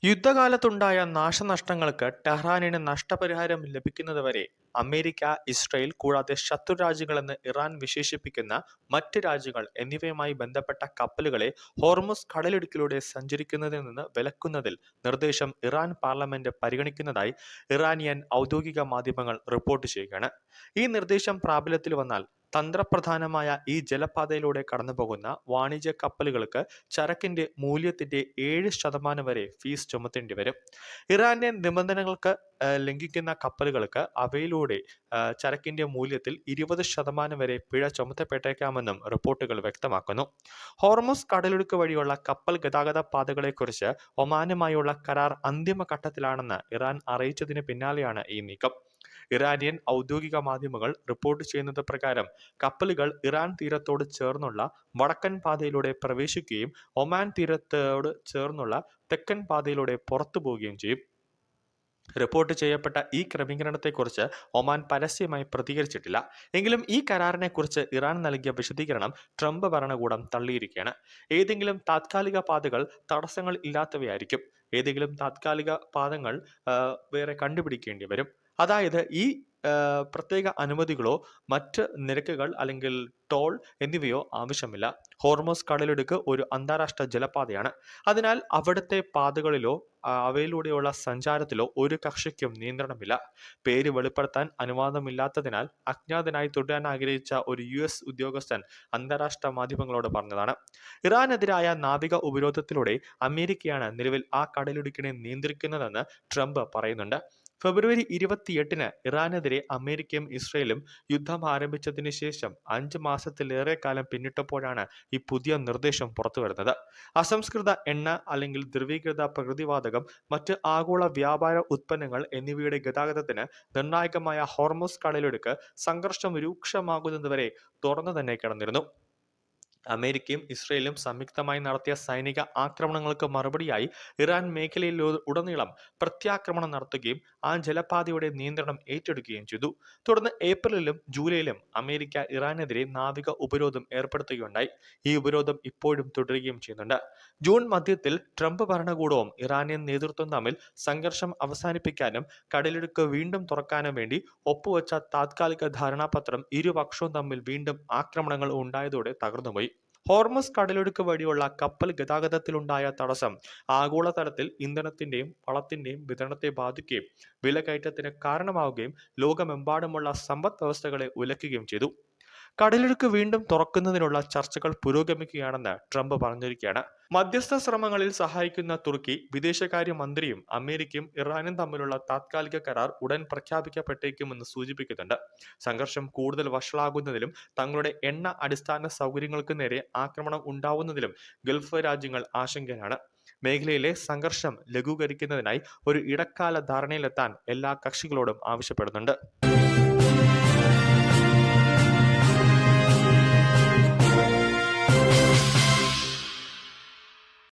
യുദ്ധകാലത്തുണ്ടായ നാശനഷ്ടങ്ങൾക്ക് ടെഹ്റാനിന് നഷ്ടപരിഹാരം ലഭിക്കുന്നതുവരെ America, Israel കൂടാതെ ശത്രുരാജ്യങ്ങളെന്ന് ഇറാൻ വിശേഷിപ്പിക്കുന്ന മറ്റ് രാജ്യങ്ങൾ എന്നിവയുമായി ബന്ധപ്പെട്ട കപ്പലുകളെ ഹോർമുസ് കടലിടുക്കിലൂടെ സഞ്ചരിക്കുന്നതിൽ നിന്ന് വിലക്കുന്നതിൽ നിർദ്ദേശം ഇറാൻ പാർലമെന്റ് പരിഗണിക്കുന്നതായി ഇറാനിയൻ ഔദ്യോഗിക മാധ്യമങ്ങൾ റിപ്പോർട്ട് ചെയ്യുകയാണ്. ഈ നിർദ്ദേശം പ്രാബല്യത്തിൽ വന്നാൽ തന്ത്രപ്രധാനമായ ഈ ജലപാതയിലൂടെ കടന്നുപോകുന്ന വാണിജ്യ കപ്പലുകൾക്ക് ചരക്കിന്റെ മൂല്യത്തിന്റെ 7% വരെ ഫീസ് ചുമത്തേണ്ടി വരും. ഇറാന്റെ നിബന്ധനകൾക്ക് ലംഘിക്കുന്ന കപ്പലുകൾക്ക് അവയിലൂടെ ചരക്കിന്റെ മൂല്യത്തിൽ 20% വരെ പിഴ ചുമത്തപ്പെട്ടേക്കാമെന്നും റിപ്പോർട്ടുകൾ വ്യക്തമാക്കുന്നു. ഹോർമുസ് കടലിടുക്ക് വഴിയുള്ള കപ്പൽ ഗതാഗത പാതകളെക്കുറിച്ച് ഒമാനുമായുള്ള കരാർ അന്തിമഘട്ടത്തിലാണെന്ന് ഇറാൻ അറിയിച്ചതിന് പിന്നാലെയാണ് ഈ നീക്കം. ഇറാനിയൻ ഔദ്യോഗിക മാധ്യമങ്ങൾ റിപ്പോർട്ട് ചെയ്യുന്നത് പ്രകാരം കപ്പലുകൾ ഇറാൻ തീരത്തോട് ചേർന്നുള്ള വടക്കൻ പാതയിലൂടെ പ്രവേശിക്കുകയും ഒമാൻ തീരത്തോട് ചേർന്നുള്ള തെക്കൻ പാതയിലൂടെ പുറത്തു പോവുകയും ചെയ്യും. റിപ്പോർട്ട് ചെയ്യപ്പെട്ട ഈ ക്രമീകരണത്തെക്കുറിച്ച് ഒമാൻ പരസ്യമായി പ്രതികരിച്ചിട്ടില്ല. എങ്കിലും ഈ കരാറിനെക്കുറിച്ച് ഇറാൻ നൽകിയ വിശദീകരണം ട്രംപ് ഭരണകൂടം തള്ളിയിരിക്കുകയാണ്. ഏതെങ്കിലും താത്കാലിക പാതകൾ തടസ്സങ്ങൾ ഇല്ലാത്തവയായിരിക്കും. ഏതെങ്കിലും താത്കാലിക പാതകൾ വേറെ കണ്ടുപിടിക്കേണ്ടി വരും. അതായത് ഈ പ്രത്യേക അനുമതികളോ മറ്റ് നിരക്കുകൾ അല്ലെങ്കിൽ ടോൾ എന്നിവയോ ആവശ്യമില്ല. ഹോർമുസ് കടലിടുക്ക് ഒരു അന്താരാഷ്ട്ര ജലപാതയാണ്. അതിനാൽ അവിടുത്തെ പാതകളിലോ അവയിലൂടെയുള്ള സഞ്ചാരത്തിലോ ഒരു കക്ഷിക്കും നിയന്ത്രണമില്ല. പേര് വെളിപ്പെടുത്താൻ അനുവാദമില്ലാത്തതിനാൽ അജ്ഞാതനായി തുടരാൻ ആഗ്രഹിച്ച ഒരു US ഉദ്യോഗസ്ഥൻ അന്താരാഷ്ട്ര മാധ്യമങ്ങളോട് പറഞ്ഞതാണ്. ഇറാനെതിരായ നാവിക ഉപരോധത്തിലൂടെ അമേരിക്കയാണ് നിലവിൽ ആ കടലിടുക്കിനെ നിയന്ത്രിക്കുന്നതെന്ന് ട്രംപ് പറയുന്നുണ്ട്. ഫെബ്രുവരി 28-ന് ഇറാനെതിരെ അമേരിക്കയും ഇസ്രയേലും യുദ്ധം ആരംഭിച്ചതിന് ശേഷം 5 മാസത്തിലേറെ കാലം പിന്നിട്ടപ്പോഴാണ് ഈ പുതിയ നിർദ്ദേശം പുറത്തുവരുന്നത്. അസംസ്കൃത എണ്ണ അല്ലെങ്കിൽ ദ്രവീകൃത പ്രകൃതിവാതകം, മറ്റ് ആഗോള വ്യാപാര ഉത്പന്നങ്ങൾ എന്നിവയുടെ ഗതാഗതത്തിന് നിർണായകമായ ഹോർമുസ് കടലിടുക്ക് സംഘർഷം രൂക്ഷമാകുന്നതുവരെ തുറന്നു തന്നെ കിടന്നിരുന്നു. അമേരിക്കയും ഇസ്രയേലും സംയുക്തമായി നടത്തിയ സൈനിക ആക്രമണങ്ങൾക്ക് മറുപടിയായി ഇറാൻ മേഖലയിൽ ഉടനീളം പ്രത്യാക്രമണം നടത്തുകയും ആ ജലപാതയുടെ നിയന്ത്രണം ഏറ്റെടുക്കുകയും ചെയ്തു. തുടർന്ന് ഏപ്രിലിലും ജൂലൈയിലും അമേരിക്ക ഇറാനെതിരെ നാവിക ഉപരോധം ഏർപ്പെടുത്തുകയുണ്ടായി. ഈ ഉപരോധം ഇപ്പോഴും തുടരുകയും ചെയ്യുന്നുണ്ട്. ജൂൺ മധ്യത്തിൽ ട്രംപ് ഭരണകൂടവും ഇറാനിയൻ നേതൃത്വം തമ്മിൽ സംഘർഷം അവസാനിപ്പിക്കാനും കടലിടുക്ക് വീണ്ടും തുറക്കാനും വേണ്ടി ഒപ്പുവെച്ച താത്കാലിക ധാരണാപത്രം ഇരുപക്ഷവും തമ്മിൽ വീണ്ടും ആക്രമണങ്ങൾ ഉണ്ടായതോടെ തകർന്നുപോയി. ഹോർമുസ് കടലിടുക്ക് വഴിയുള്ള കപ്പൽ ഗതാഗതത്തിലുണ്ടായ തടസ്സം ആഗോളതലത്തിൽ ഇന്ധനത്തിന്റെയും വളത്തിന്റെയും വിതരണത്തെ ബാധിക്കുകയും വിലക്കയറ്റത്തിന് കാരണമാവുകയും ലോകമെമ്പാടുമുള്ള സമ്പദ് വ്യവസ്ഥകളെ ഉലയ്ക്കുകയും ചെയ്തു. കടലിടുക്ക് വീണ്ടും തുറക്കുന്നതിനുള്ള ചർച്ചകൾ പുരോഗമിക്കുകയാണെന്ന് ട്രംപ് പറഞ്ഞിരിക്കുകയാണ്. മധ്യസ്ഥ ശ്രമങ്ങളിൽ സഹായിക്കുന്ന തുർക്കി വിദേശകാര്യ മന്ത്രിയും അമേരിക്കയും ഇറാനും തമ്മിലുള്ള താത്കാലിക കരാർ ഉടൻ പ്രഖ്യാപിക്കപ്പെട്ടേക്കുമെന്ന് സൂചിപ്പിക്കുന്നുണ്ട്. സംഘർഷം കൂടുതൽ വഷളാകുന്നതിലും തങ്ങളുടെ എണ്ണ അടിസ്ഥാന സൗകര്യങ്ങൾക്ക് നേരെ ആക്രമണം ഉണ്ടാവുന്നതിലും ഗൾഫ് രാജ്യങ്ങൾ ആശങ്കയിലാണ്. മേഖലയിലെ സംഘർഷം ലഘൂകരിക്കുന്നതിനായി ഒരു ഇടക്കാല ധാരണയിലെത്താൻ എല്ലാ കക്ഷികളോടും ആവശ്യപ്പെടുന്നുണ്ട്.